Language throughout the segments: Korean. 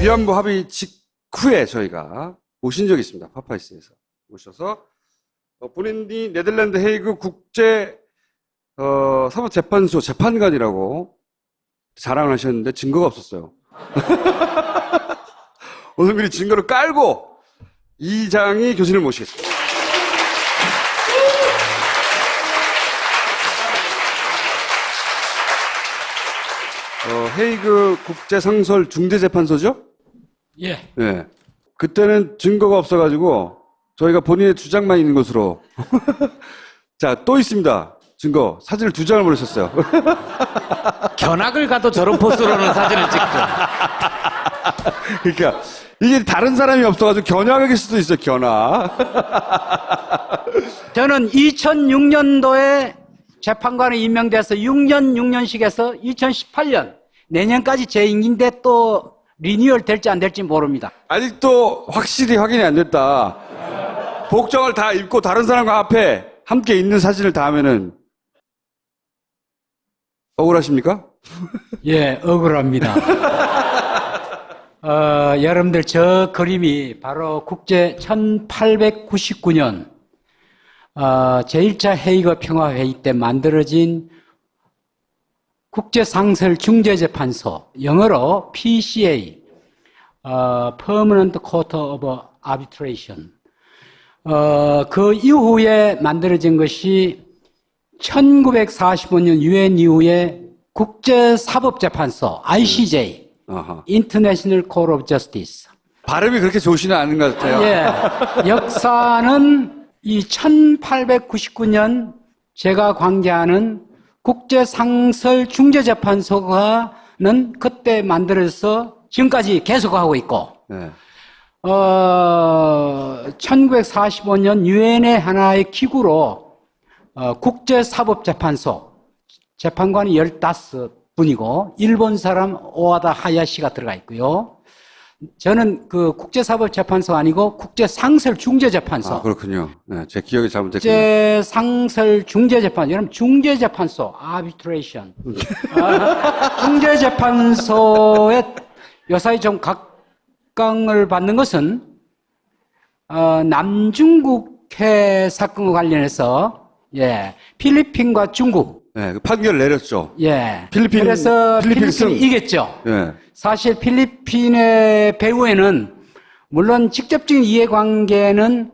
위안부 합의 직후에 저희가 모신 적이 있습니다. 파파이스에서 모셔서 본인이 네덜란드 헤이그 국제 사법재판소 재판관이라고 자랑을 하셨는데 증거가 없었어요. 오늘 미리 증거를 깔고 이장희 교수님을 모시겠습니다. 헤이그 국제상설중재재판소죠? 예. 네. 그때는 증거가 없어가지고 저희가 본인의 주장만 있는 것으로. 자, 또 있습니다. 증거. 사진을 2장을 보내셨어요. 견학을 가도 저런 포스로는 사진을 찍죠. 그러니까 이게 다른 사람이 없어가지고 견학일 수도 있어요. 견학. 저는 2006년도에 재판관에 임명돼서 6년씩에서 2018년 내년까지 제 임기인데 또 리뉴얼 될지 안 될지 모릅니다. 아직도 확실히 확인이 안 됐다. 복장을 다 입고 다른 사람과 앞에 함께 있는 사진을 다 하면은 억울하십니까? 예, 억울합니다. 여러분들 저 그림이 바로 국제 1899년 제1차 헤이그 평화회의 때 만들어진 국제상설중재재판소, 영어로 PCA, Permanent Court of Arbitration. 그 이후에 만들어진 것이 1945년 유엔 이후에 국제사법재판소, ICJ, International Court of Justice. 발음이 그렇게 좋지는 않은 것 같아요. 예. 역사는 이 1899년 제가 관계하는 국제상설중재재판소가는 그때 만들어져서 지금까지 계속하고 있고, 네. 1945년 유엔의 하나의 기구로 국제사법재판소 재판관이 15분이고 일본 사람 오와다 하야시가 들어가 있고요. 저는 그 국제사법재판소가 아니고 국제상설중재재판소. 아, 그렇군요. 네, 제 기억이 잘못됐군요. 국제상설중재재판소. 여러분 중재재판소, arbitration. 중재재판소의 요사이 좀 각광을 받는 것은 남중국해 사건과 관련해서 필리핀과 중국 네, 그 판결을 내렸죠. 그래서 필리핀이 승. 이겼죠. 네. 사실 필리핀의 배후에는 물론 직접적인 이해관계는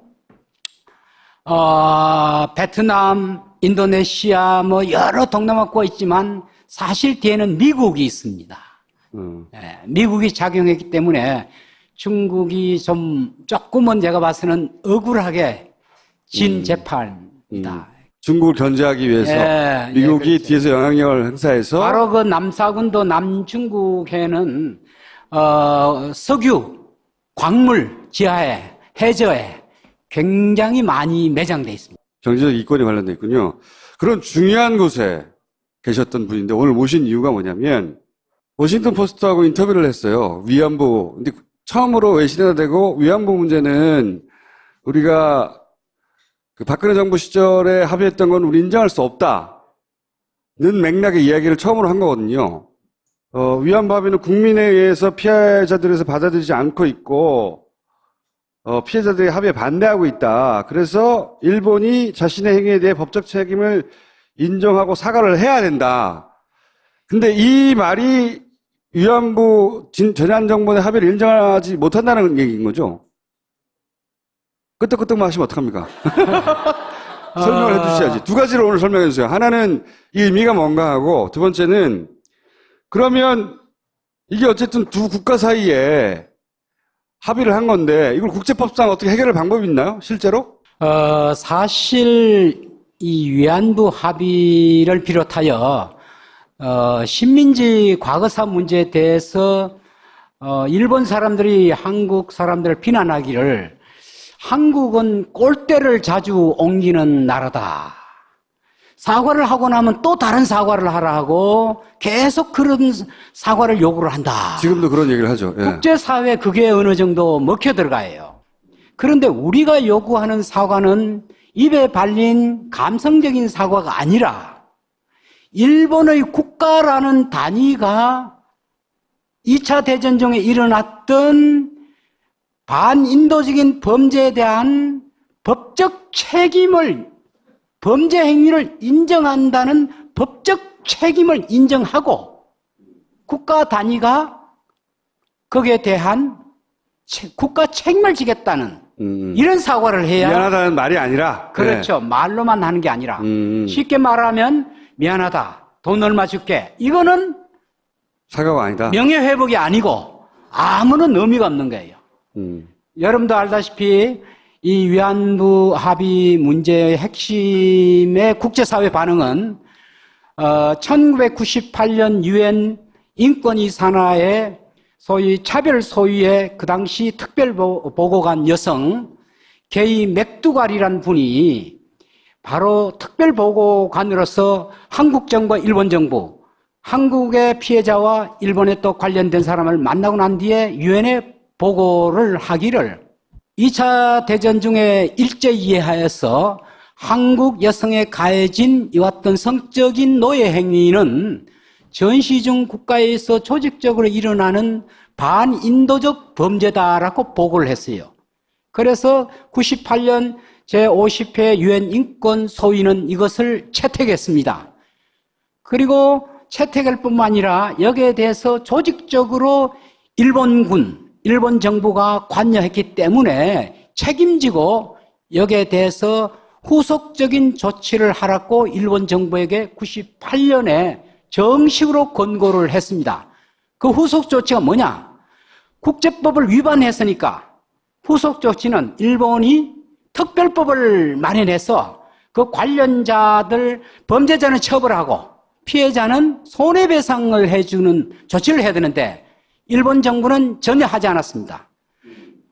베트남, 인도네시아 뭐 여러 동남아국가 있지만 사실 뒤에는 미국이 있습니다. 미국이 작용했기 때문에 중국이 조금은 제가 봐서는 억울하게 진 재판이다. 중국을 견제하기 위해서 미국이 그렇죠. 뒤에서 영향력을 행사해서 바로 그 남사군도 남중국해는 석유, 광물 지하에 해저에 굉장히 많이 매장돼 있습니다. 경제적 이권이 관련돼 있군요. 그런 중요한 곳에 계셨던 분인데 오늘 모신 이유가 뭐냐면 워싱턴 포스트하고 인터뷰를 했어요. 위안부. 근데 처음으로 외신에다 대고 위안부 문제는 우리가 그 박근혜 정부 시절에 합의했던 건 우리 인정할 수 없다는 맥락의 이야기를 처음으로 한 거거든요. 위안부 합의는 국민에 의해서 피해자들에서 받아들이지 않고 있고 피해자들의 합의에 반대하고 있다. 그래서 일본이 자신의 행위에 대해 법적 책임을 인정하고 사과를 해야 된다. 근데 이 말이 위안부 전환정부의 합의를 인정하지 못한다는 얘기인 거죠. 끄떡끄떡만 하시면 어떡합니까? 설명을 해주셔야지. 2가지로 오늘 설명해 주세요. 하나는 이 의미가 뭔가 하고 두 번째는 그러면 이게 어쨌든 두 국가 사이에 합의를 한 건데 이걸 국제법상 어떻게 해결할 방법이 있나요? 실제로? 사실 이 위안부 합의를 비롯하여 식민지 과거사 문제에 대해서 일본 사람들이 한국 사람들을 비난하기를 한국은 꼴대를 자주 옮기는 나라다. 사과를 하고 나면 또 다른 사과를 하라 하고 계속 그런 사과를 요구를 한다. 지금도 그런 얘기를 하죠. 예. 국제사회에 그게 어느 정도 먹혀 들어가요. 그런데 우리가 요구하는 사과는 입에 발린 감성적인 사과가 아니라 일본의 국가라는 단위가 2차 대전 중에 일어났던 반인도적인 범죄에 대한 법적 책임을, 범죄 행위를 인정한다는 법적 책임을 인정하고 국가 단위가 거기에 대한 국가 책임을 지겠다는 이런 사과를 해야. 미안하다는 말이 아니라. 그렇죠. 말로만 하는 게 아니라. 네. 쉽게 말하면 미안하다. 돈 얼마 줄게. 이거는 사과가 아니다. 명예회복이 아니고 아무런 의미가 없는 거예요. 여러분도 알다시피 이 위안부 합의 문제의 핵심의 국제사회 반응은 1998년 유엔 인권위 산하의 소위 차별 소위의 그 당시 특별보고관 여성 게이 맥두갈이라는 분이 바로 특별보고관으로서 한국 정부와 일본 정부, 한국의 피해자와 일본에 또 관련된 사람을 만나고 난 뒤에 유엔에 보고를 하기를 2차 대전 중에 일제 이해하여서 한국 여성에 가해진 이왔던 성적인 노예 행위는 전시중 국가에서 조직적으로 일어나는 반인도적 범죄다라고 보고를 했어요. 그래서 98년 제50회 유엔 인권 소위는 이것을 채택했습니다. 그리고 채택할 뿐만 아니라 여기에 대해서 조직적으로 일본군, 일본 정부가 관여했기 때문에 책임지고 여기에 대해서 후속적인 조치를 하라고 일본 정부에게 98년에 정식으로 권고를 했습니다. 그 후속 조치가 뭐냐? 국제법을 위반했으니까 후속 조치는 일본이 특별법을 마련해서 그 관련자들, 범죄자는 처벌하고 피해자는 손해배상을 해주는 조치를 해야 되는데 일본 정부는 전혀 하지 않았습니다.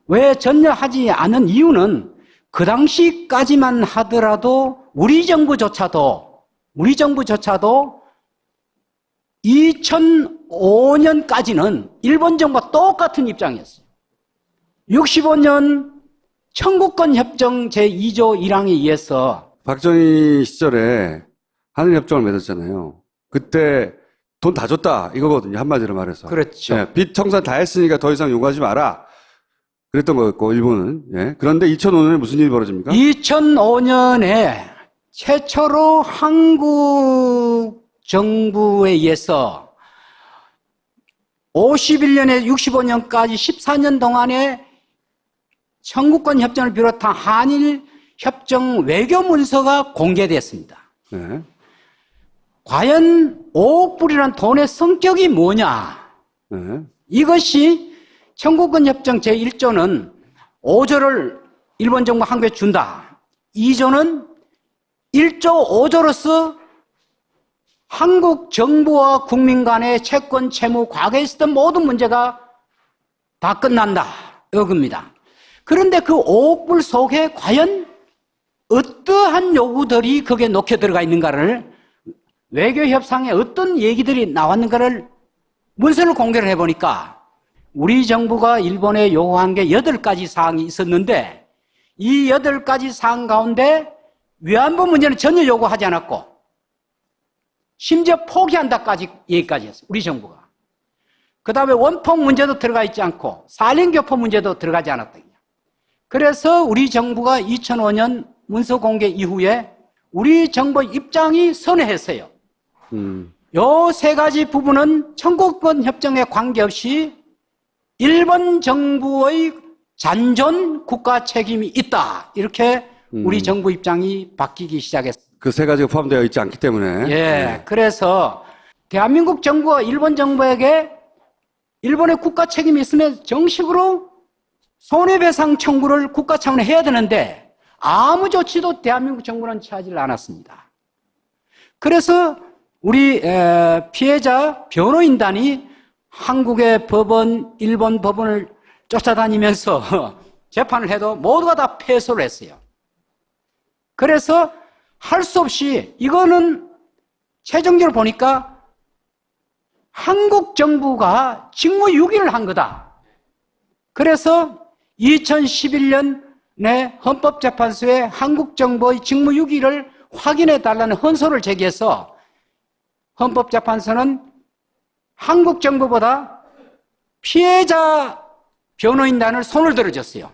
왜 전혀 하지 않은 이유는 그 당시까지만 하더라도 우리 정부조차도 2005년까지는 일본 정부와 똑같은 입장이었어요. 65년 청구권 협정 제2조 1항에 의해서 박정희 시절에 한일협정을 맺었잖아요. 그때 돈 다 줬다 이거거든요. 한마디로 말해서. 그렇죠. 예, 빚 청산 다 했으니까 더 이상 요구하지 마라. 그랬던 거였고 일본은. 예. 그런데 2005년에 무슨 일이 벌어집니까? 2005년에 최초로 한국 정부에 의해서 51년에 65년까지 14년 동안에 청구권 협정을 비롯한 한일 협정 외교 문서가 공개됐습니다. 네. 과연 5억 불이라는 돈의 성격이 뭐냐? 네. 이것이 청구권 협정 제1조는 5조를 일본 정부 한국에 준다. 2조는 1조 5조로서 한국 정부와 국민 간의 채권, 채무, 과거에 있었던 모든 문제가 다 끝난다. 이겁니다. 그런데 그 5억 불 속에 과연 어떠한 요구들이 거기에 녹혀 들어가 있는가를 외교협상에 어떤 얘기들이 나왔는가를 문서를 공개를 해보니까 우리 정부가 일본에 요구한 게 8가지 사항이 있었는데 이 8가지 사항 가운데 위안부 문제는 전혀 요구하지 않았고 심지어 포기한다까지 얘기까지 했어요. 우리 정부가. 그 다음에 원폭 문제도 들어가 있지 않고 산림교포 문제도 들어가지 않았다. 그래서 우리 정부가 2005년 문서 공개 이후에 우리 정부 입장이 선회했어요. 요 3가지 부분은 청구권 협정에 관계없이 일본 정부의 잔존 국가 책임이 있다. 이렇게 우리 정부 입장이 바뀌기 시작했어요. 그 3가지가 포함되어 있지 않기 때문에. 예. 네. 그래서 대한민국 정부가 일본 정부에게 일본의 국가 책임이 있으면 정식으로 손해배상 청구를 국가 차원에 해야 되는데 아무 조치도 대한민국 정부는 취하지 않았습니다. 그래서 우리 피해자 변호인단이 한국의 법원, 일본 법원을 쫓아다니면서 재판을 해도 모두가 다 패소를 했어요. 그래서 할 수 없이 이거는 최종적으로 보니까 한국 정부가 직무유기를 한 거다. 그래서 2011년에 헌법재판소에 한국 정부의 직무유기를 확인해 달라는 헌소를 제기해서 헌법재판소는 한국 정부보다 피해자 변호인단을 손을 들어줬어요.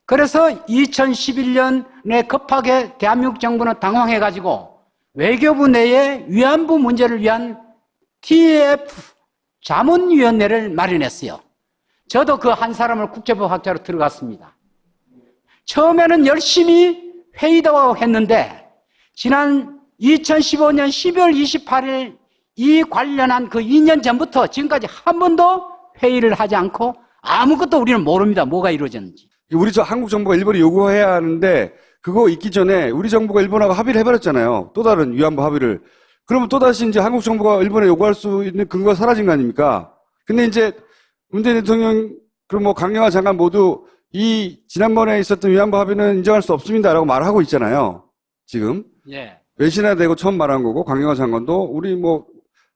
그래서 2011년에 급하게 대한민국 정부는 당황해가지고 외교부 내에 위안부 문제를 위한 TF 자문위원회를 마련했어요. 저도 그 한 사람을 국제법학자로 들어갔습니다. 처음에는 열심히 회의도 했는데 지난 2015년 12월 28일 이 관련한 그 2년 전부터 지금까지 한 번도 회의를 하지 않고 아무것도 우리는 모릅니다. 뭐가 이루어졌는지. 우리 한국 정부가 일본이 요구해야 하는데 그거 있기 전에 우리 정부가 일본하고 합의를 해버렸잖아요. 또 다른 위안부 합의를. 그러면 또다시 이제 한국 정부가 일본에 요구할 수 있는 근거가 사라진 거 아닙니까? 근데 이제 문재인 대통령 그리고 뭐 강경화 장관 모두 이 지난번에 있었던 위안부 합의는 인정할 수 없습니다라고 말하고 있잖아요. 지금. 예. 외신화되고 처음 말한 거고 강경화 장관도 우리 뭐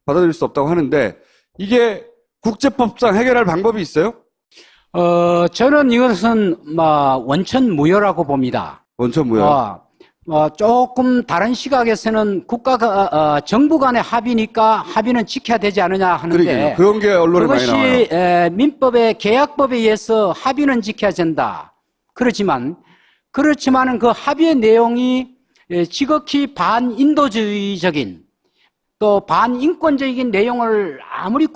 받아들일 수 없다고 하는데 이게 국제법상 해결할 방법이 있어요? 저는 이것은 원천 무효라고 봅니다. 원천 무효. 조금 다른 시각에서는 국가가 정부 간의 합의니까 합의는 지켜야 되지 않느냐 하는데 그러게요. 그런 게 언론에 많이 나와요. 그것이 민법의 계약법에 의해서 합의는 지켜야 된다. 그렇지만은 그 합의의 내용이 지극히 반인도주의적인 또 반인권적인 내용을 아무리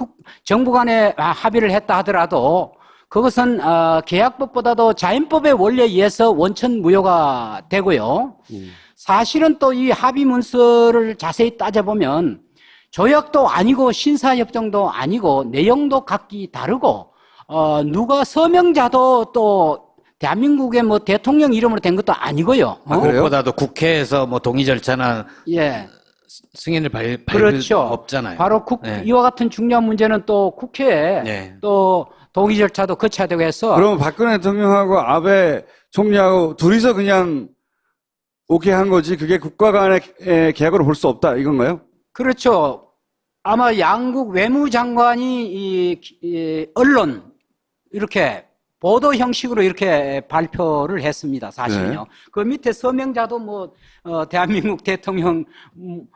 정부 간에 합의를 했다 하더라도 그것은 계약법보다도 자연법의 원리에 의해서 원천 무효가 되고요. 사실은 또 이 합의 문서를 자세히 따져보면 조약도 아니고 신사협정도 아니고 내용도 각기 다르고 누가 서명자도 또 대한민국의 뭐 대통령 이름으로 된 것도 아니고요. 그것보다도 국회에서 뭐 동의 절차나 예. 승인을 그렇죠. 없잖아요. 바로 네. 이와 같은 중요한 문제는 또 국회에 네. 또 동의 절차도 거쳐야 되고 해서 그러면 박근혜 대통령하고 아베 총리하고 둘이서 그냥 오케이 한 거지 그게 국가 간의 계약으로 볼 수 없다 이건가요? 그렇죠. 아마 양국 외무장관이 이 언론 이렇게 보도 형식으로 이렇게 발표를 했습니다. 사실은요. 네. 그 밑에 서명자도 뭐 대한민국 대통령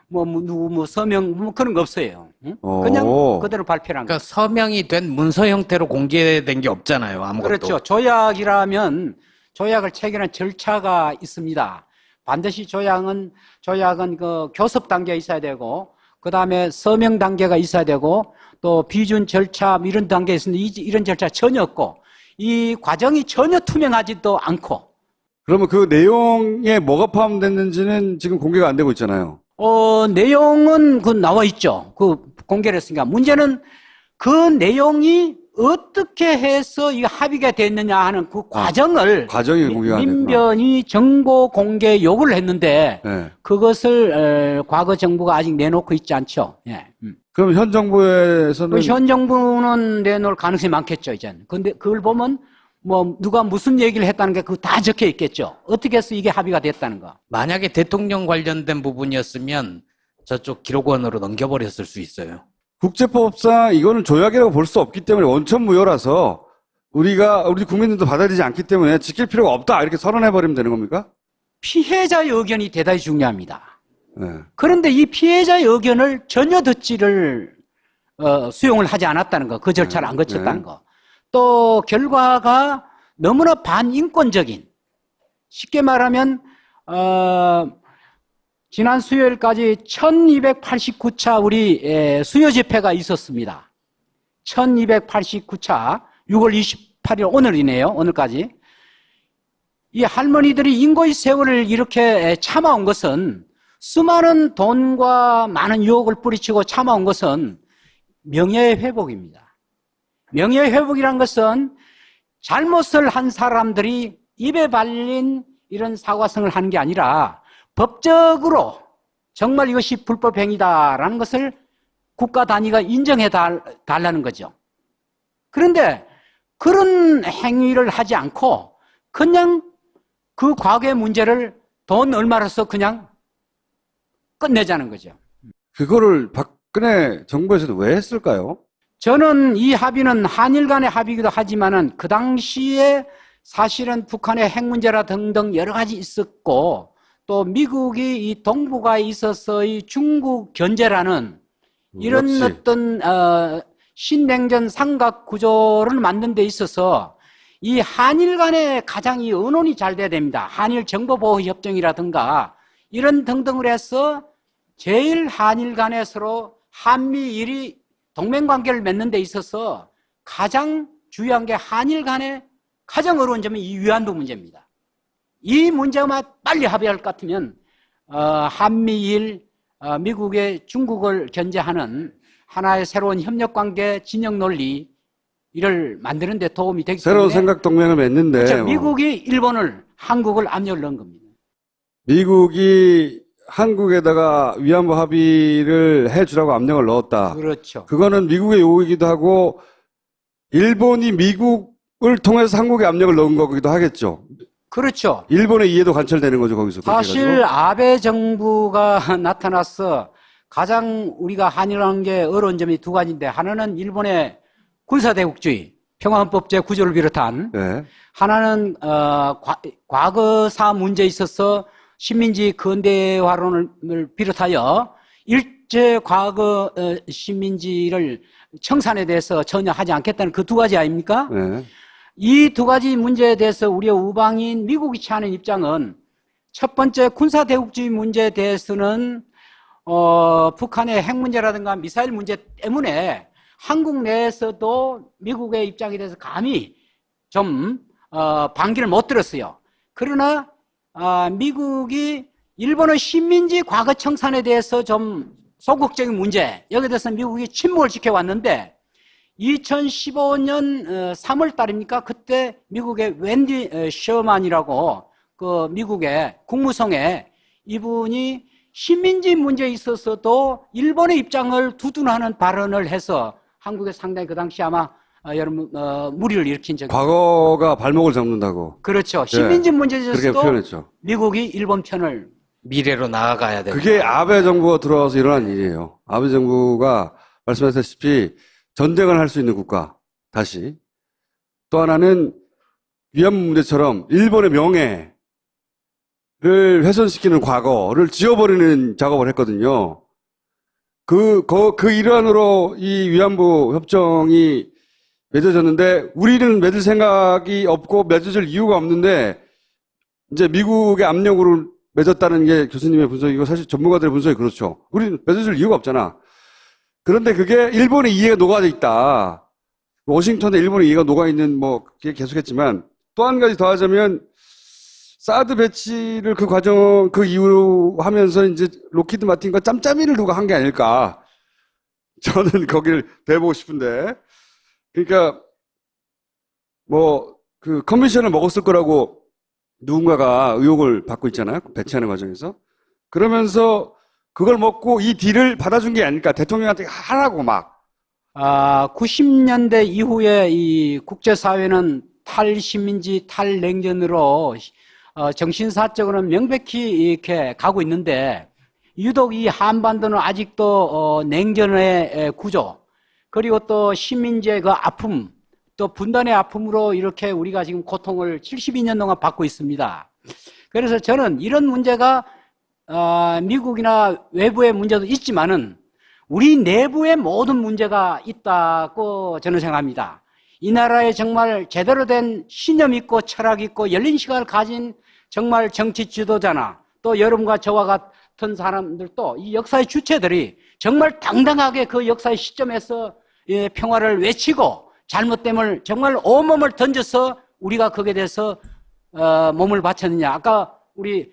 누구 서명 그런 거 없어요. 응? 그냥 그대로 발표한 그러니까 거. 서명이 된 문서 형태로 공개된 게 없잖아요. 아무것도. 그렇죠. 조약이라면 조약을 체결한 절차가 있습니다. 반드시 조약은 그 교섭 단계가 있어야 되고 그 다음에 서명 단계가 있어야 되고 또 비준 절차 이런 단계에 있는데 이런 절차 전혀 없고 이 과정이 전혀 투명하지도 않고. 그러면 그 내용에 뭐가 포함됐는지는 지금 공개가 안 되고 있잖아요. 내용은 그 나와 있죠. 그 공개를 했으니까. 문제는 그 내용이 어떻게 해서 이 합의가 됐느냐 하는 그 과정을 과정이 공개가 안 됐구나. 민변이 정보 공개 요구를 했는데 네. 그것을 과거 정부가 아직 내놓고 있지 않죠. 예. 그럼 현 정부에서는 현 정부는 내놓을 가능성이 많겠죠, 이제는. 근데 그걸 보면 뭐 누가 무슨 얘기를 했다는 게 그거 다 적혀 있겠죠. 어떻게 해서 이게 합의가 됐다는 거. 만약에 대통령 관련된 부분이었으면 저쪽 기록원으로 넘겨버렸을 수 있어요. 국제법상 이거는 조약이라고 볼 수 없기 때문에 원천 무효라서 우리 국민들도 받아들이지 않기 때문에 지킬 필요가 없다 이렇게 선언해버리면 되는 겁니까? 피해자의 의견이 대단히 중요합니다. 네. 그런데 이 피해자의 의견을 전혀 듣지를 수용을 하지 않았다는 거, 그 절차를 안 거쳤다는 거. 또 결과가 너무나 반인권적인, 쉽게 말하면 지난 수요일까지 1289차 우리 수요 집회가 있었습니다. 1289차 6월 28일 오늘이네요. 오늘까지. 이 할머니들이 인고의 세월을 이렇게 참아온 것은 수많은 돈과 많은 유혹을 뿌리치고 참아온 것은 명예의 회복입니다. 명예의 회복이란 것은 잘못을 한 사람들이 입에 발린 이런 사과성을 하는 게 아니라 법적으로 정말 이것이 불법행위다라는 것을 국가 단위가 인정해 달라는 거죠. 그런데 그런 행위를 하지 않고 그냥 그 과거의 문제를 돈 얼마로서 그냥 끝내자는 거죠. 그거를 박근혜 정부에서는 왜 했을까요? 저는 이 합의는 한일 간의 합의이기도 하지만은 그 당시에 사실은 북한의 핵 문제라 등등 여러 가지 있었고 또 미국이 이 동북아에 있어서의 중국 견제라는 이런 그렇지. 어떤 신냉전 삼각 구조를 만든 데 있어서 이 한일 간의 가장 이 의논이 잘 돼야 됩니다. 한일 정보보호협정이라든가 이런 등등을 해서 제일 한일 간에 서로 한미일이 동맹관계를 맺는 데 있어서 가장 중요한 게 한일 간의 가장 어려운 점은 이 위안부 문제입니다. 이 문제만 빨리 합의할 것 같으면 한미일, 미국의 중국을 견제하는 하나의 새로운 협력관계 진영 논리 이를 만드는 데 도움이 되기 때문에 새로운 생각 동맹을 맺는데 그렇죠. 미국이 일본을, 한국을 압력을 넣은 겁니다. 미국이 한국에다가 위안부 합의를 해주라고 압력을 넣었다. 그렇죠. 그거는 미국의 요구이기도 하고 일본이 미국을 통해서 한국에 압력을 넣은 거기도 하겠죠. 그렇죠. 일본의 이해도 관철되는 거죠, 거기서. 그렇게 사실 해가지고. 아베 정부가 나타나서 가장 우리가 한일 관계 어려운 점이 두 가지인데 하나는 일본의 군사대국주의, 평화헌법 제9조를 비롯한 네. 하나는 과거사 문제에 있어서 식민지 근대화론을 비롯하여 일제 과거 식민지를 청산에 대해서 전혀 하지 않겠다는 그 두 가지 아닙니까? 네. 이 두 가지 문제에 대해서 우리의 우방인 미국이 취하는 입장은 첫 번째 군사대국주의 문제에 대해서는 북한의 핵 문제라든가 미사일 문제 때문에 한국 내에서도 미국의 입장에 대해서 감히 좀 반기를 못 들었어요. 그러나 미국이 일본의 식민지 과거 청산에 대해서 좀 소극적인 문제, 여기에 대해서 미국이 침묵을 지켜왔는데 2015년 3월 달입니까? 그때 미국의 웬디 셔만이라고 그 미국의 국무성에 이분이 식민지 문제에 있어서도 일본의 입장을 두둔하는 발언을 해서 한국에 상당히 그 당시 아마 여러분 무리를 일으킨 적이 과거가 발목을 잡는다고. 그렇죠. 식민지 문제에 그렇게 있어서도 표현했죠. 미국이 일본 편을 미래로 나아가야 된다. 그게 아베 정부가 들어와서 일어난 일이에요. 아베 정부가 말씀하셨다시피 전쟁을 할 수 있는 국가, 다시. 또 하나는 위안부 문제처럼 일본의 명예를 훼손시키는 과거를 지워버리는 작업을 했거든요. 그 일환으로 이 위안부 협정이 맺어졌는데 우리는 맺을 생각이 없고 맺어질 이유가 없는데 이제 미국의 압력으로 맺었다는 게 교수님의 분석이고 사실 전문가들의 분석이 그렇죠. 우리는 맺어줄 이유가 없잖아. 그런데 그게 일본의 이해가 녹아져 있다. 워싱턴에 일본의 이해가 녹아있는 그게 계속했지만 또 한 가지 더 하자면 사드 배치를 그 이후로 하면서 이제 로키드 마틴과 짬짬이를 누가 한 게 아닐까. 저는 거기를 대보고 싶은데. 그러니까 그 커미션을 먹었을 거라고 누군가가 의혹을 받고 있잖아요. 배치하는 과정에서. 그러면서 그걸 먹고 이 딜을 받아준 게 아닐까. 대통령한테 하라고 막. 90년대 이후에 이 국제사회는 탈식민지, 탈냉전으로 정신사적으로는 명백히 이렇게 가고 있는데 유독 이 한반도는 아직도 냉전의 구조 그리고 또 식민지의 그 아픔 또 분단의 아픔으로 이렇게 우리가 지금 고통을 72년 동안 받고 있습니다. 그래서 저는 이런 문제가 미국이나 외부의 문제도 있지만은 우리 내부에 모든 문제가 있다고 저는 생각합니다. 이 나라에 정말 제대로 된 신념 있고 철학 있고 열린 시각을 가진 정말 정치 지도자나 또 여러분과 저와 같은 사람들도 이 역사의 주체들이 정말 당당하게 그 역사의 시점에서 평화를 외치고 잘못됨을 정말 온몸을 던져서 우리가 거기에 대해서 몸을 바쳤느냐. 아까 우리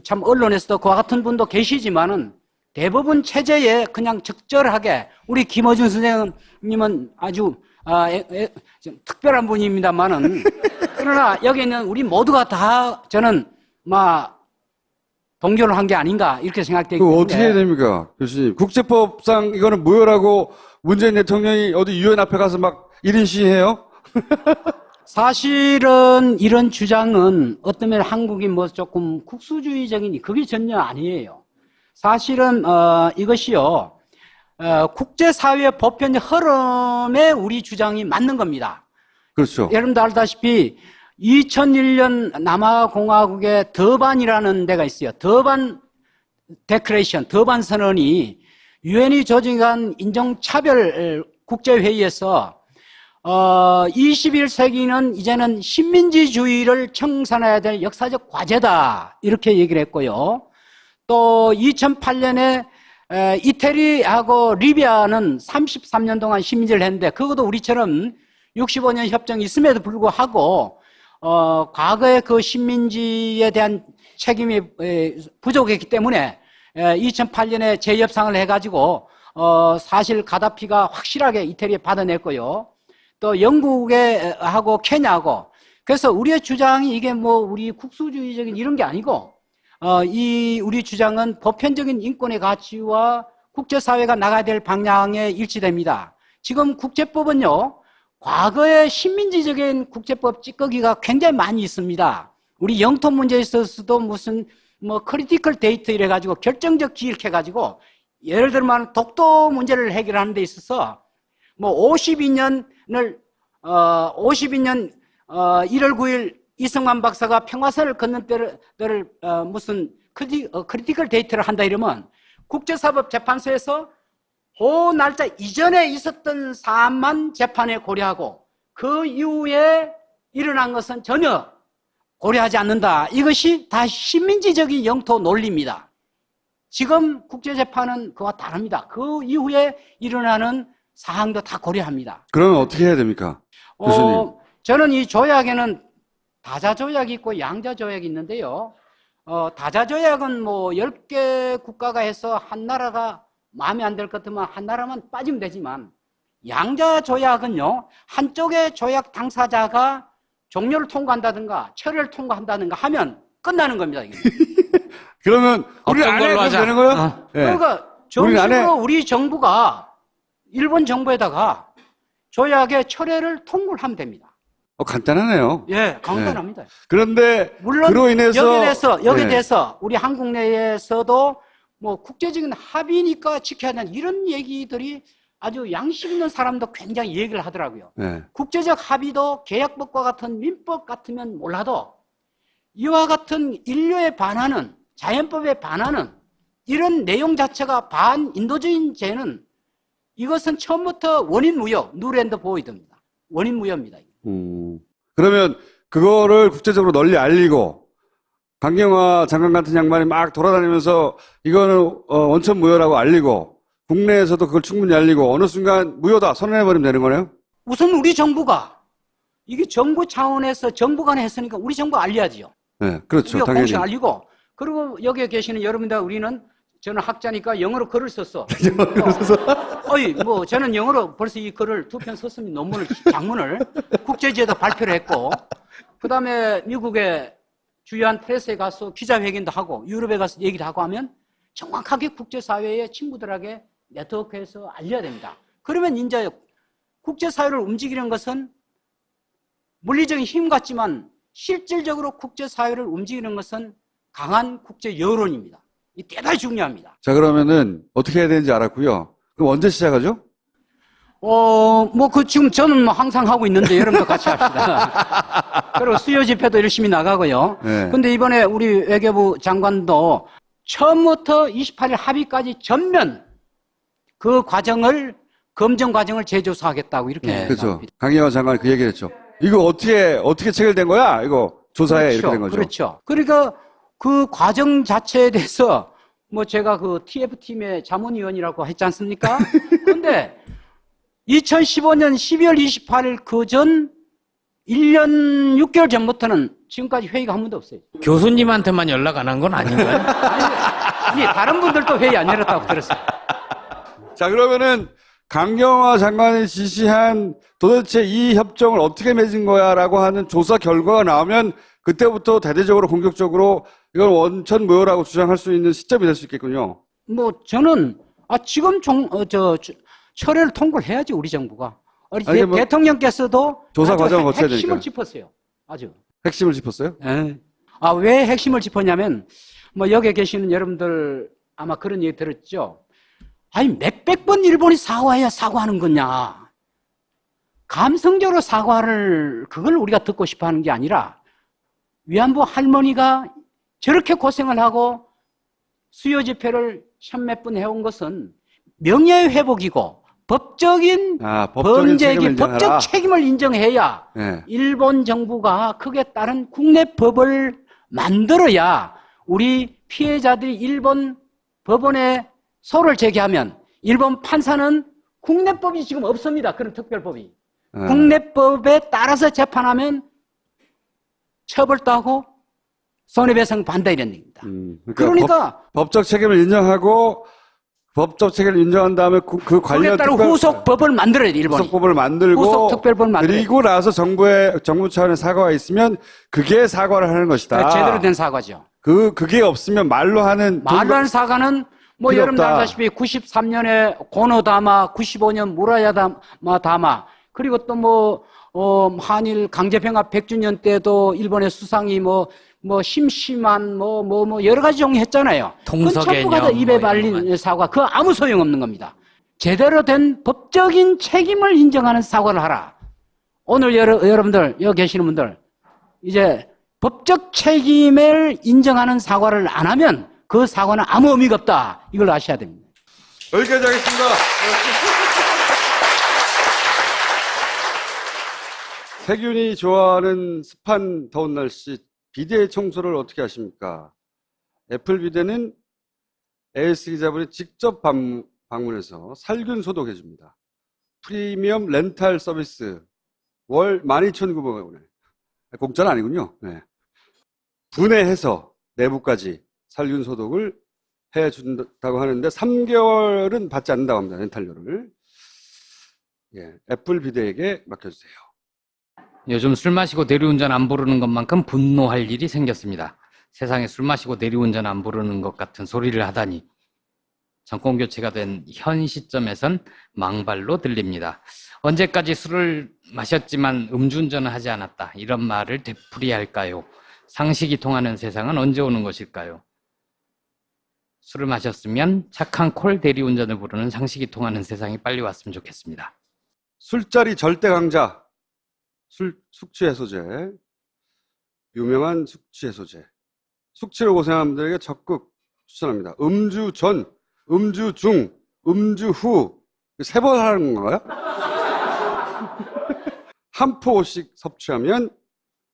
참 언론에서도 그와 같은 분도 계시지만은 대부분 체제에 그냥 적절하게 우리 김어준 선생님은 아주 좀 특별한 분입니다만은 그러나 여기 있는 우리 모두가 다 저는 동조를 한 게 아닌가 이렇게 생각되기 때문에 어떻게 해야 됩니까, 교수님? 국제법상 이거는 무효라고 문재인 대통령이 어디 유엔 앞에 가서 막 1인 시위해요? 사실은 이런 주장은 어떤 면 한국이 조금 국수주의적인 그게 전혀 아니에요. 사실은 이것이요 국제사회 보편 흐름에 우리 주장이 맞는 겁니다. 그렇죠. 여러분도 알다시피 2001년 남아공화국의 더반이라는 데가 있어요. 더반 데크레이션, 더반 선언이 유엔이 조직한 인종차별 국제회의에서 21세기는 이제는 식민지주의를 청산해야 될 역사적 과제다 이렇게 얘기를 했고요. 또 2008년에 이태리하고 리비아는 33년 동안 식민지를 했는데 그것도 우리처럼 65년 협정이 있음에도 불구하고 과거의 그 식민지에 대한 책임이 부족했기 때문에 2008년에 재협상을 해가지고 사실 가다피가 확실하게 이태리에 받아냈고요. 또 영국하고 케냐하고 그래서 우리의 주장이 이게 뭐 우리 국수주의적인 이런 게 아니고 이 우리 주장은 보편적인 인권의 가치와 국제사회가 나가야 될 방향에 일치됩니다. 지금 국제법은요, 과거의 식민지적인 국제법 찌꺼기가 굉장히 많이 있습니다. 우리 영토 문제에 있어서도 무슨 크리티컬 데이트 이래가지고 결정적 기일해가지고 예를 들면 독도 문제를 해결하는 데 있어서 52년 1월 9일 이승만 박사가 평화선을 걷는 때를 무슨 크리티컬 데이트를 한다 이러면 국제사법재판소에서 그 날짜 이전에 있었던 사안만 재판에 고려하고 그 이후에 일어난 것은 전혀 고려하지 않는다. 이것이 다 식민지적인 영토 논리입니다. 지금 국제재판은 그와 다릅니다. 그 이후에 일어나는 사항도 다 고려합니다. 그러면 어떻게 해야 됩니까? 교수님. 저는 이 조약에는 다자조약이 있고 양자조약이 있는데요. 다자조약은 10개 국가가 해서 한 나라가 마음에 안 들 것 같으면 한 나라만 빠지면 되지만 양자조약은요, 한쪽의 조약 당사자가 종료를 통과한다든가 철회를 통과한다든가 하면 끝나는 겁니다. 이게. 그러면 우리 안 해도 되는 거예요? 네. 그러니까 정식으로 우리 정부가 일본 정부에다가 조약의 철회를 통보를 하면 됩니다. 간단하네요. 예, 간단합니다. 네. 그런데 물론 그로 인해서 여기에 대해서 우리 한국 내에서도 국제적인 합의니까 지켜야 한다는 이런 얘기들이 아주 양심 있는 사람도 굉장히 얘기를 하더라고요. 네. 국제적 합의도 계약법과 같은 민법 같으면 몰라도 이와 같은 인류에 반하는 자연법에 반하는 이런 내용 자체가 반인도주의 죄는 이것은 처음부터 원인무효, 누랜드 보이드입니다. 원인무효입니다. 그러면 그거를 국제적으로 널리 알리고 강경화 장관 같은 양반이 막 돌아다니면서 이거는 원천무효라고 알리고 국내에서도 그걸 충분히 알리고 어느 순간 무효다 선언해버리면 되는 거네요? 우선 우리 정부가 이게 정부 차원에서 정부 간에 했으니까 우리 정부 알려야지요. 네, 그렇죠. 우리가 당연히. 공식 알리고 그리고 여기에 계시는 여러분들 저는 학자니까 영어로 글을 썼어. 저는 영어로 벌써 이 글을 2편 썼습니다. 장문을 국제지에다 발표를 했고 그 다음에 미국의 주요한 프레스에 가서 기자회견도 하고 유럽에 가서 얘기를 하고 하면 정확하게 국제사회의 친구들에게 네트워크에서 알려야 됩니다. 그러면 이제 국제사회를 움직이는 것은 물리적인 힘 같지만 실질적으로 국제사회를 움직이는 것은 강한 국제 여론입니다. 이 대단히 중요합니다. 자, 그러면은 어떻게 해야 되는지 알았고요. 그럼 언제 시작하죠? 지금 저는 항상 하고 있는데 여러분도 같이 합시다. 그리고 수요 집회도 열심히 나가고요. 네. 근데 이번에 우리 외교부 장관도 처음부터 28일 합의까지 전면 그 검증 과정을 재조사하겠다고 이렇게. 그렇죠. 강경화 장관이 그 얘기를 했죠. 이거 어떻게 체결된 거야? 이거 조사해. 그렇죠. 이렇게 된 거죠. 그렇죠. 그러니까 그 과정 자체에 대해서 제가 그 TF팀의 자문위원이라고 했지 않습니까? 근데 2015년 12월 28일 그 전 1년 6개월 전부터는 지금까지 회의가 한 번도 없어요. 교수님한테만 연락 안 한 건 아닌가요? 아니, 다른 분들도 회의 안 열었다고 들었어요. 자, 그러면은 강경화 장관이 지시한 도대체 이 협정을 어떻게 맺은 거야라고 하는 조사 결과가 나오면 그때부터 대대적으로 공격적으로 이건 원천무효라고 주장할 수 있는 시점이 될 수 있겠군요. 저는 지금 철회를 통보를 해야지 우리 정부가. 대통령께서도 조사 과정을 거쳐야 핵심을 되니까. 짚었어요. 아주. 핵심을 짚었어요? 예. 왜 핵심을 짚었냐면 여기에 계시는 여러분들 아마 그런 얘기 들었죠. 아니 몇백 번 일본이 사과해야 사과하는 거냐. 감성적으로 그걸 우리가 듣고 싶어 하는 게 아니라 위안부 할머니가 저렇게 고생을 하고 수요 집회를 1000몇 분 해온 것은 명예회복이고 법적인 법적인 범죄의 책임을 법적 인정하라. 책임을 인정해야 네. 일본 정부가 그에 따른 국내 법을 만들어야 우리 피해자들이 일본 법원에 소를 제기하면 일본 판사는 국내법이 지금 없습니다. 그런 특별법이. 네. 국내법에 따라서 재판하면 처벌도 하고 손해배상 반다 이런 얘기입니다. 그러니까 법적 책임을 인정하고 법적 책임을 인정한 다음에 그 관련 그에 따른 후속법을 만들어야 돼, 일본이. 후속법을 만들고 후속 특별법을 만들어야 그리고 나서 정부 차원의 사과가 있으면 그게 사과를 하는 것이다. 제대로 된 사과죠. 그게 없으면 말로 하는 사과는 뭐 필요 여러분 없다. 알다시피 93년에 고노다마, 95년 무라야다마 다마, 그리고 또 한일 강제병합 100주년 때도 일본의 수상이 심심한 여러 가지 종류 했잖아요. 통서개념, 그건 전부가 다 입에 이런 발린 거. 사과. 그거 아무 소용없는 겁니다. 제대로 된 법적인 책임을 인정하는 사과를 하라. 오늘 여러분들, 여기 계시는 분들, 이제 법적 책임을 인정하는 사과를 안 하면 그 사과는 아무 의미가 없다. 이걸 아셔야 됩니다. 여기까지 하겠습니다. 세균이 좋아하는 습한 더운 날씨 비대 청소를 어떻게 하십니까? 애플 비대는 AS 기자분이 직접 방문해서 살균 소독해 줍니다. 프리미엄 렌탈 서비스 월 12,900원에 공짜는 아니군요. 네. 분해해서 내부까지 살균 소독을 해준다고 하는데 3개월은 받지 않는다고 합니다. 렌탈료를. 예, 애플 비대에게 맡겨주세요. 요즘 술 마시고 대리운전 안 부르는 것만큼 분노할 일이 생겼습니다. 세상에 술 마시고 대리운전 안 부르는 것 같은 소리를 하다니. 정권 교체가 된 현 시점에선 망발로 들립니다. 언제까지 술을 마셨지만 음주운전을 하지 않았다. 이런 말을 되풀이할까요? 상식이 통하는 세상은 언제 오는 것일까요? 술을 마셨으면 착한 콜 대리운전을 부르는 상식이 통하는 세상이 빨리 왔으면 좋겠습니다. 술자리 절대 강자. 숙취 해소제. 유명한 숙취 해소제. 숙취로 고생하는 분들에게 적극 추천합니다. 음주 전, 음주 중, 음주 후 3번 하는 건가요? 한 포씩 섭취하면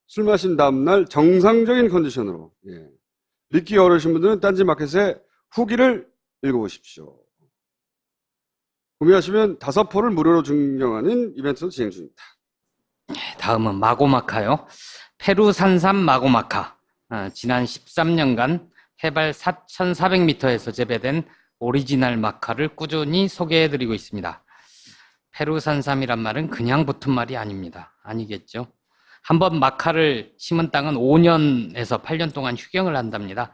술 마신 다음날 정상적인 컨디션으로. 예. 믿기 어려우신 분들은 딴지마켓에 후기를 읽어보십시오. 구매하시면 5포를 무료로 증정하는 이벤트도 진행 중입니다. 다음은 마고마카요. 페루 산삼 마고마카. 지난 13년간 해발 4,400m에서 재배된 오리지널 마카를 꾸준히 소개해드리고 있습니다. 페루 산삼이란 말은 그냥 붙은 말이 아닙니다. 아니겠죠? 한번 마카를 심은 땅은 5년에서 8년 동안 휴경을 한답니다.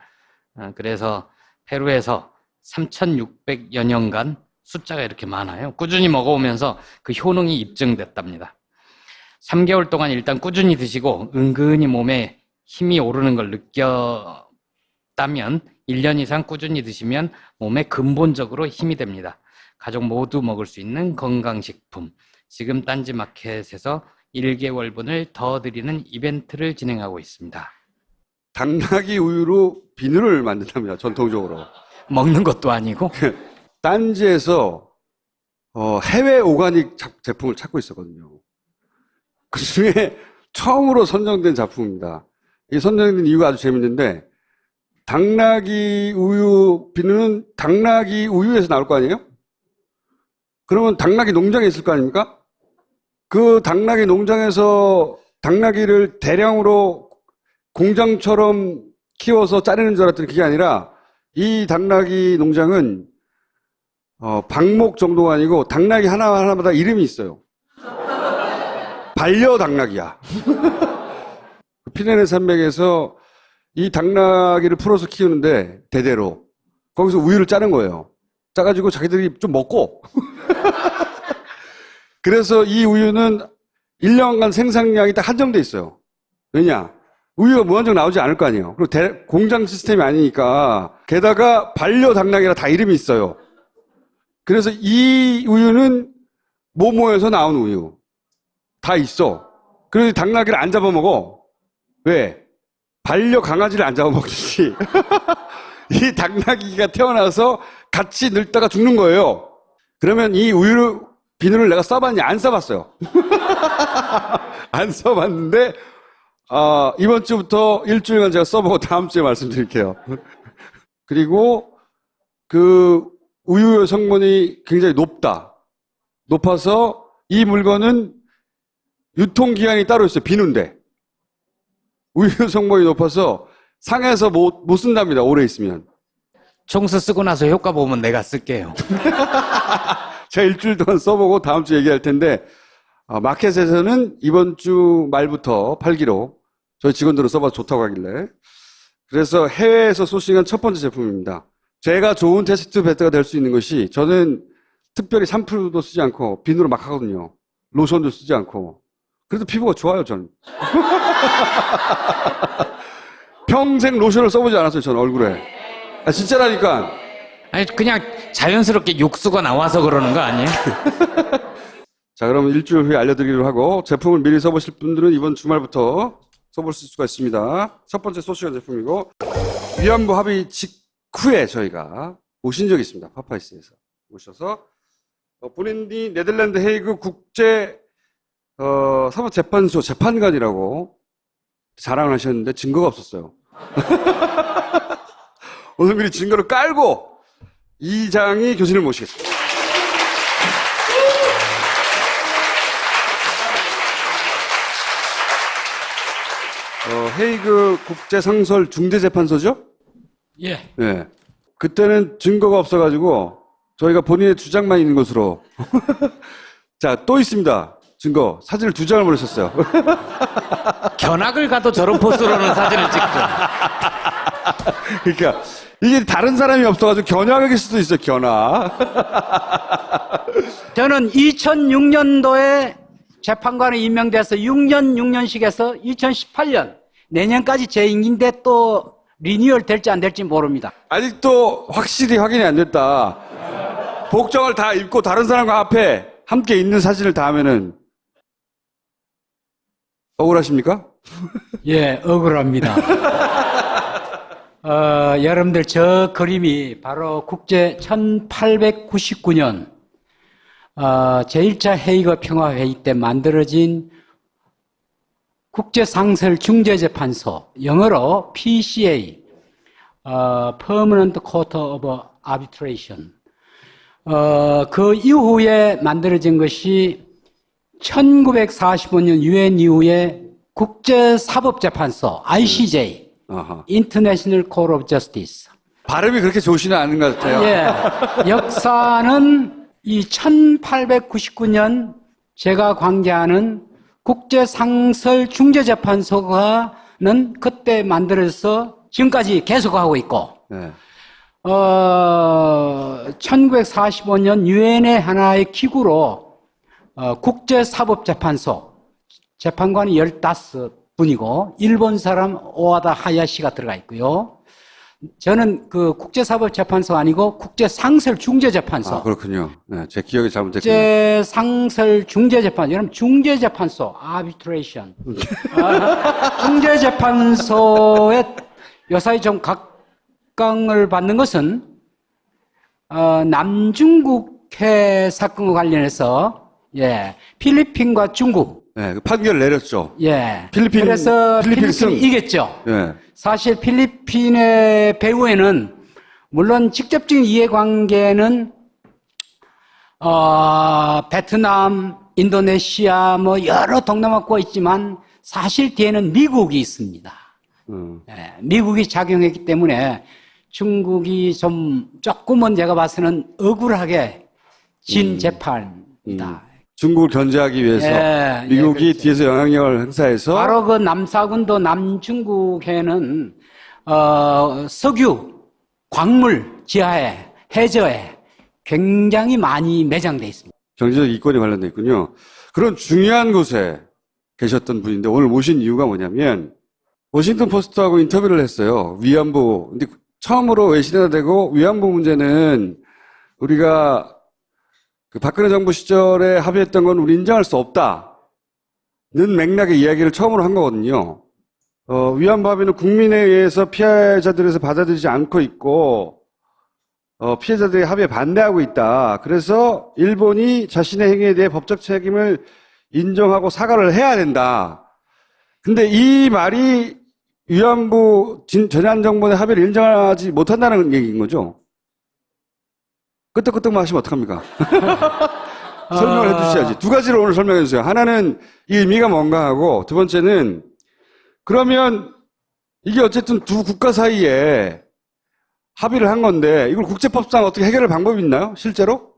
그래서 페루에서 3,600여 년간 숫자가 이렇게 많아요. 꾸준히 먹어오면서 그 효능이 입증됐답니다. 3개월 동안 일단 꾸준히 드시고 은근히 몸에 힘이 오르는 걸 느꼈다면 1년 이상 꾸준히 드시면 몸에 근본적으로 힘이 됩니다. 가족 모두 먹을 수 있는 건강식품. 지금 딴지마켓에서 1개월분을 더 드리는 이벤트를 진행하고 있습니다. 당나귀 우유로 비누를 만든답니다. 전통적으로. 먹는 것도 아니고 딴지에서 해외 오가닉 제품을 찾고 있었거든요. 그 중에 처음으로 선정된 작품입니다. 이 선정된 이유가 아주 재밌는데 당나귀 우유 비누는 당나귀 우유에서 나올 거 아니에요? 그러면 당나귀 농장에 있을 거 아닙니까? 그 당나귀 농장에서 당나귀를 대량으로 공장처럼 키워서 자르는 줄 알았더니 그게 아니라 이 당나귀 농장은 방목 정도가 아니고 당나귀 하나하나마다 이름이 있어요. 반려 당나귀야. 피레네 산맥에서 이 당나귀를 풀어서 키우는데 대대로 거기서 우유를 짜는 거예요. 짜가지고 자기들이 좀 먹고 그래서 이 우유는 1년간 생산량이 딱 한정돼 있어요. 왜냐? 우유가 무한정 나오지 않을 거 아니에요. 그리고 공장 시스템이 아니니까 게다가 반려 당나귀라 다 이름이 있어요. 그래서 이 우유는 모모에서 나온 우유 다 있어. 그래서 당나귀를 안 잡아먹어. 왜? 반려 강아지를 안 잡아먹듯이 이 당나귀가 태어나서 같이 늙다가 죽는 거예요. 그러면 이 우유를 비누를 내가 써봤냐? 안 써봤어요. 안 써봤는데, 이번 주부터 일주일간 제가 써보고 다음 주에 말씀드릴게요. 그리고 그 우유 성분이 굉장히 높아서 이 물건은 유통기한이 따로 있어요. 비누인데. 우유 성분이 높아서 상해서 못 쓴답니다. 오래 있으면. 총수 쓰고 나서 효과 보면 내가 쓸게요. 제가 일주일 동안 써보고 다음 주 얘기할 텐데, 마켓에서는 이번 주 말부터 팔기로 저희 직원들은 써봐서 좋다고 하길래. 그래서 해외에서 소싱한 첫 번째 제품입니다. 제가 좋은 테스트 베드가 될 수 있는 것이 저는 특별히 샴푸도 쓰지 않고 비누로 막 하거든요. 로션도 쓰지 않고. 그래도 피부가 좋아요, 저는. 평생 로션을 써보지 않았어요, 저는 얼굴에. 진짜라니까. 아니, 그냥 자연스럽게 육수가 나와서 그러는 거 아니에요? 자, 그럼 일주일 후에 알려드리기로 하고, 제품을 미리 써보실 분들은 이번 주말부터 써보실 수가 있습니다. 첫 번째 소시간 제품이고, 위안부 합의 직후에 저희가 오신 적이 있습니다. 파파이스에서 오셔서 본인이 네덜란드 헤이그 국제 사법재판소 재판관이라고 자랑을 하셨는데 증거가 없었어요. 오늘 미리 증거를 깔고 이장희 교수님을 모시겠습니다. 헤이그 국제상설 중재재판소죠? 예. 네. 그때는 증거가 없어가지고 저희가 본인의 주장만 있는 것으로. 자, 또 있습니다. 증거. 사진을 2장을 보내셨어요. 견학을 가도 저런 포스로는 사진을 찍죠. 그러니까 이게 다른 사람이 없어가지고 견학일 수도 있어요. 견학. 저는 2006년도에 재판관에 임명돼서 6년씩에서 2018년 내년까지 제 임기인데 또 리뉴얼 될지 안 될지 모릅니다. 아직도 확실히 확인이 안 됐다. 복장을 다 입고 다른 사람과 앞에 함께 있는 사진을 다 하면은 억울하십니까? 예, 억울합니다. 여러분들 저 그림이 바로 국제 1899년 제1차 헤이그 평화회의 때 만들어진 국제상설중재재판소, 영어로 PCA, Permanent Court of Arbitration. 그 이후에 만들어진 것이 1945년 유엔 이후에 국제사법재판소, ICJ, 아하. International Court of Justice. 발음이 그렇게 좋으시는 않은 것 같아요. 예, 역사는 이 1899년 제가 관계하는 국제상설중재재판소가는 그때 만들어서 지금까지 계속하고 있고, 네. 1945년 유엔의 하나의 기구로 국제사법재판소 재판관이 15분이고 일본 사람 오와다 하야시가 들어가 있고요. 저는 그 국제사법재판소 아니고 국제상설중재재판소. 그렇군요. 네, 제 기억이 잘못됐군요. 국제상설중재재판소. 여러분 중재재판소, arbitration. 중재재판소에 요사이 좀 각광을 받는 것은 남중국해 사건과 관련해서 필리핀과 중국 네, 그 판결을 내렸죠. 그래서 필리핀 필리핀이 이겼죠. 네. 사실 필리핀의 배후에는 물론 직접적인 이해관계는 베트남, 인도네시아 뭐 여러 동남아국가 있지만 사실 뒤에는 미국이 있습니다. 미국이 작용했기 때문에 중국이 조금은 제가 봐서는 억울하게 진 재판이다. 중국을 견제하기 위해서 미국이 그렇죠. 뒤에서 영향력을 행사해서 바로 그 남사군도 남중국에는 석유, 광물 지하에, 해저에 굉장히 많이 매장돼 있습니다. 경제적 이권이 관련돼 있군요. 그런 중요한 곳에 계셨던 분인데 오늘 모신 이유가 뭐냐면 워싱턴 포스트하고 인터뷰를 했어요. 위안부. 근데 처음으로 외신에다 대고 위안부 문제는 우리가 그 박근혜 정부 시절에 합의했던 건 우리 인정할 수 없다는 맥락의 이야기를 처음으로 한 거거든요. 위안부 합의는 국민에 의해서 피해자들에서 받아들이지 않고 있고 피해자들이 합의에 반대하고 있다. 그래서 일본이 자신의 행위에 대해 법적 책임을 인정하고 사과를 해야 된다. 근데 이 말이 위안부 전향정부의 합의를 인정하지 못한다는 얘기인 거죠. 끄떡끄떡만 하시면 어떡합니까? 설명을 해주셔야지. 두 가지를 오늘 설명해 주세요. 하나는 이 의미가 뭔가 하고, 두 번째는 그러면 이게 어쨌든 두 국가 사이에 합의를 한 건데 이걸 국제법상 어떻게 해결할 방법이 있나요? 실제로?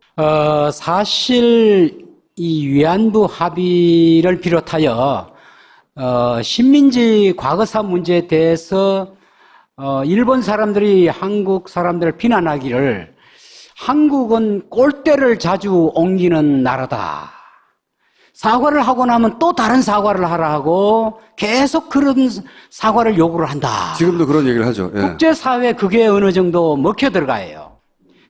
사실 이 위안부 합의를 비롯하여 식민지 과거사 문제에 대해서 일본 사람들이 한국 사람들을 비난하기를 한국은 꼴대를 자주 옮기는 나라다. 사과를 하고 나면 또 다른 사과를 하라 하고 계속 그런 사과를 요구를 한다. 지금도 그런 얘기를 하죠. 예. 국제사회에 그게 어느 정도 먹혀 들어가요.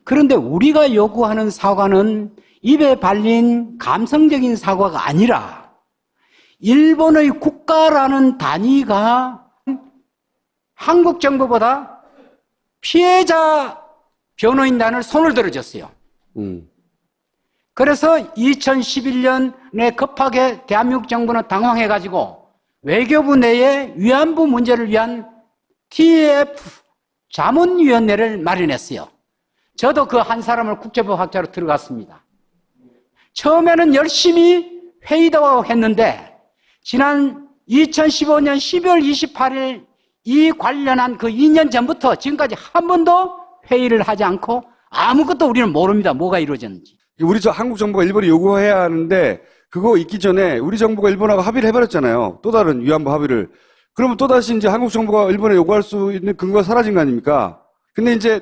그런데 우리가 요구하는 사과는 입에 발린 감성적인 사과가 아니라 일본의 국가라는 단위가 한국 정부보다 피해자 변호인단을 손을 들어줬어요. 그래서 2011년에 급하게 대한민국 정부는 당황해가지고 외교부 내에 위안부 문제를 위한 TF 자문위원회를 마련했어요. 저도 그 한 사람을 국제법학자로 들어갔습니다. 처음에는 열심히 회의도 했는데 지난 2015년 12월 28일 이 관련한 그 2년 전부터 지금까지 한 번도 회의를 하지 않고 아무것도 우리는 모릅니다. 뭐가 이루어졌는지. 우리 한국 정부가 일본이 요구해야 하는데 그거 있기 전에 우리 정부가 일본하고 합의를 해버렸잖아요. 또 다른 위안부 합의를. 그러면 또다시 이제 한국 정부가 일본에 요구할 수 있는 근거가 사라진 거 아닙니까? 근데 이제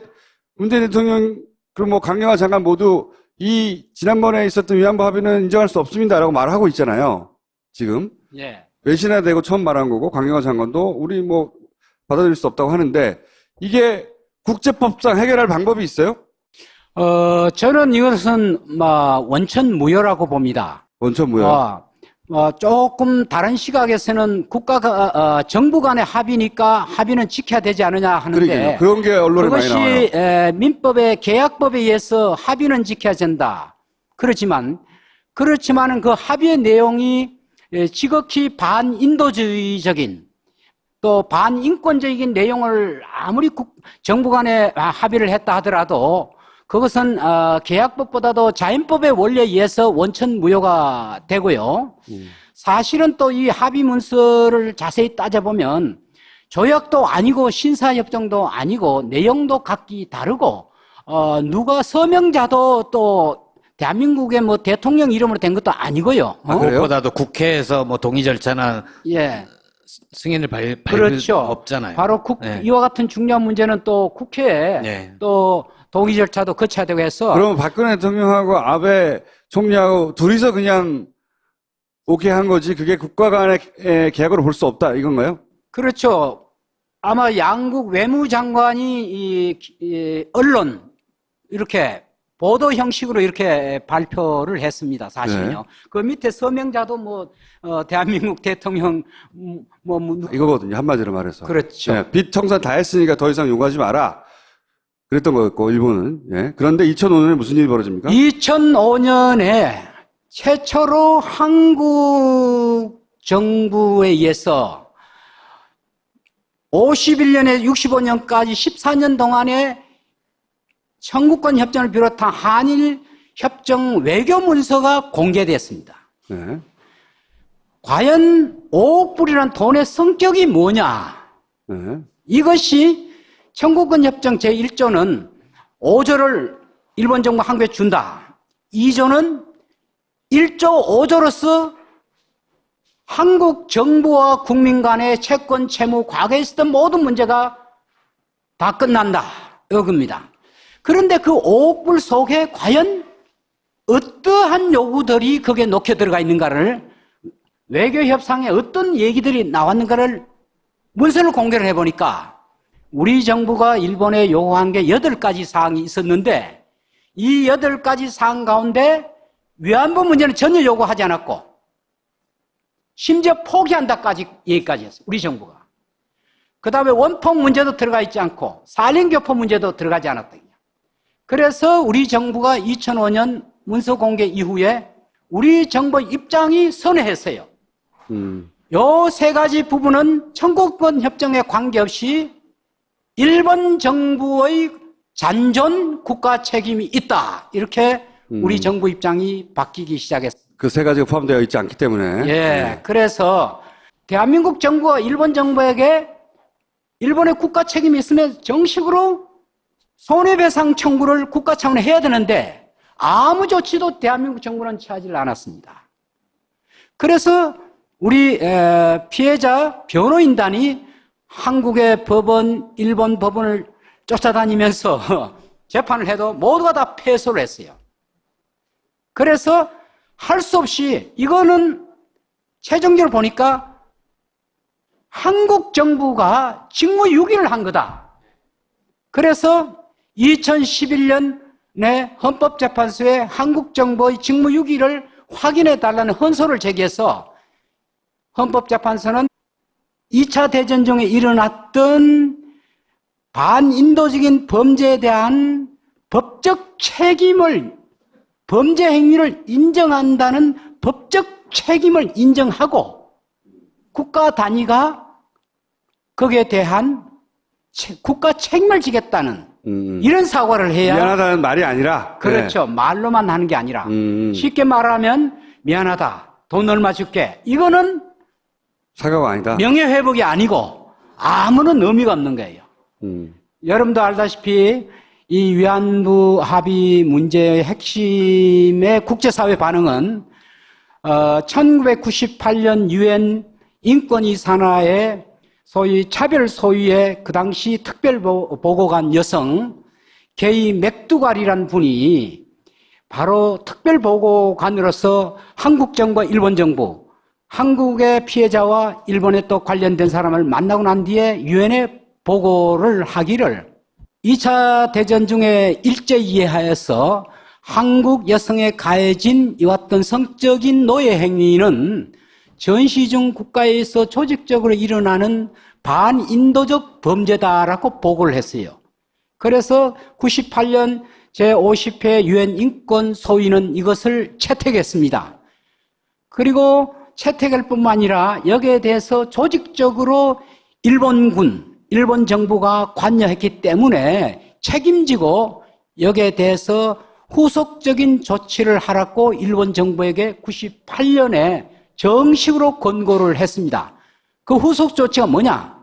문재인 대통령 그리고 뭐 강경화 장관 모두 이 지난번에 있었던 위안부 합의는 인정할 수 없습니다라고 말하고 있잖아요. 지금. 예. 외신화되고 처음 말한 거고 강경화 장관도 우리 뭐 받아들일 수 없다고 하는데 이게 국제법상 해결할 방법이 있어요? 저는 이것은 원천 무효라고 봅니다. 원천 무효. 조금 다른 시각에서는 국가가 정부 간의 합의니까 합의는 지켜야 되지 않느냐 하는데 그러게요. 그런 게 언론에 많이 나와요. 그것이 민법의 계약법에 의해서 합의는 지켜야 된다. 그렇지만은 그 합의의 내용이 지극히 반인도주의적인 또 반인권적인 내용을 아무리 정부 간에 합의를 했다 하더라도 그것은 계약법보다도 자연법의 원리에 의해서 원천 무효가 되고요. 사실은 또 이 합의 문서를 자세히 따져보면 조약도 아니고 신사협정도 아니고 내용도 각기 다르고 누가 서명자도 또 대한민국의 뭐 대통령 이름으로 된 것도 아니고요. 무엇보다도 국회에서 뭐 동의 절차나 예. 승인을 받을 그렇죠. 없잖아요. 바로 네. 이와 같은 중요한 문제는 또 국회에 네. 또 동의 절차도 거쳐야 되고 해서 그러면 박근혜 대통령하고 아베 총리하고 둘이서 그냥 오케이 한 거지 그게 국가 간의 계약으로 볼 수 없다 이건가요? 그렇죠. 아마 양국 외무장관이 이 언론 이렇게 보도 형식으로 이렇게 발표를 했습니다. 사실은요. 네. 그 밑에 서명자도 대한민국 대통령 이거거든요. 한마디로 말해서. 그렇죠. 네, 빚 청산 다 했으니까 더 이상 요구하지 마라. 그랬던 거였고 일본은. 예. 그런데 2005년에 무슨 일이 벌어집니까? 2005년에 최초로 한국 정부에 의해서 51년에 65년까지 14년 동안에 청구권 협정을 비롯한 한일 협정 외교 문서가 공개됐습니다. 네. 과연 5억 불이라는 돈의 성격이 뭐냐? 네. 이것이 청구권 협정 제1조는 5조를 일본 정부가 한국에 준다. 2조는 1조 5조로서 한국 정부와 국민 간의 채권, 채무, 과거에 있었던 모든 문제가 다 끝난다. 이겁니다. 그런데 그 5억 불 속에 과연 어떠한 요구들이 거기에 녹혀 들어가 있는가를 외교협상에 어떤 얘기들이 나왔는가를 문서를 공개를 해보니까 우리 정부가 일본에 요구한 게 8가지 사항이 있었는데 이 8가지 사항 가운데 위안부 문제는 전혀 요구하지 않았고 심지어 포기한다까지 얘기까지 했어요. 우리 정부가. 그 다음에 원폭 문제도 들어가 있지 않고 산림교포 문제도 들어가지 않았다. 그래서 우리 정부가 2005년 문서 공개 이후에 우리 정부 입장이 선회했어요. 요 세 가지 부분은 청구권 협정에 관계없이 일본 정부의 잔존 국가 책임이 있다. 이렇게 우리 정부 입장이 바뀌기 시작했어요. 그 세 가지가 포함되어 있지 않기 때문에. 예. 그래서 대한민국 정부가 일본 정부에게 일본의 국가 책임이 있으면 정식으로 손해배상 청구를 국가 차원에 해야 되는데 아무 조치도 대한민국 정부는 취하지 않았습니다. 그래서 우리 피해자 변호인단이 한국의 법원, 일본 법원을 쫓아다니면서 재판을 해도 모두가 다 패소를 했어요. 그래서 할 수 없이 이거는 최종적으로 보니까 한국 정부가 직무유기를 한 거다. 그래서 2011년에 헌법재판소에 한국 정부의 직무유기를 확인해달라는 헌소를 제기해서 헌법재판소는 2차 대전 중에 일어났던 반인도적인 범죄에 대한 법적 책임을, 범죄 행위를 인정한다는 법적 책임을 인정하고 국가 단위가 거기에 대한 국가 책임을 지겠다는 이런 사과를 해야. 미안하다는 말이 아니라. 그렇죠. 네. 말로만 하는 게 아니라 쉽게 말하면 미안하다. 돈 얼마 줄게. 이거는 사과가 아니다. 명예회복이 아니고 아무런 의미가 없는 거예요. 여러분도 알다시피 이 위안부 합의 문제의 핵심의 국제사회 반응은 1998년 유엔 인권위 산하의 소위 차별 소위의 그 당시 특별보고관 여성 게이 맥두갈이라는 분이 바로 특별보고관으로서 한국 정부와 일본 정부, 한국의 피해자와 일본에 또 관련된 사람을 만나고 난 뒤에 유엔에 보고를 하기를 2차 대전 중에 일제 이해하여서 한국 여성에 가해진 이왔던 성적인 노예 행위는 전시중 국가에서 조직적으로 일어나는 반인도적 범죄다라고 보고를 했어요. 그래서 98년 제50회 유엔 인권 소위는 이것을 채택했습니다. 그리고 채택할 뿐만 아니라 여기에 대해서 조직적으로 일본군, 일본 정부가 관여했기 때문에 책임지고 여기에 대해서 후속적인 조치를 하라고 일본 정부에게 98년에 정식으로 권고를 했습니다. 그 후속 조치가 뭐냐?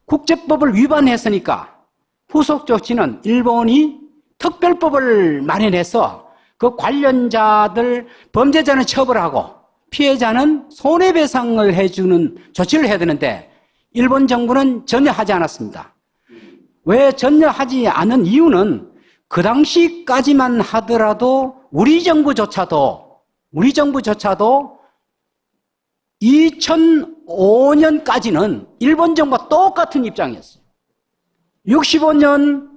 국제법을 위반했으니까 후속 조치는 일본이 특별법을 마련해서 그 관련자들, 범죄자는 처벌하고 피해자는 손해배상을 해주는 조치를 해야 되는데 일본 정부는 전혀 하지 않았습니다. 왜 전혀 하지 않은 이유는 그 당시까지만 하더라도 우리 정부조차도 2005년까지는 일본 정부와 똑같은 입장이었어요. 65년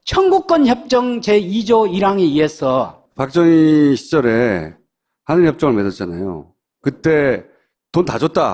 청구권 협정 제2조 1항에 의해서 박정희 시절에 한일협정을 맺었잖아요. 그때 돈 다 줬다.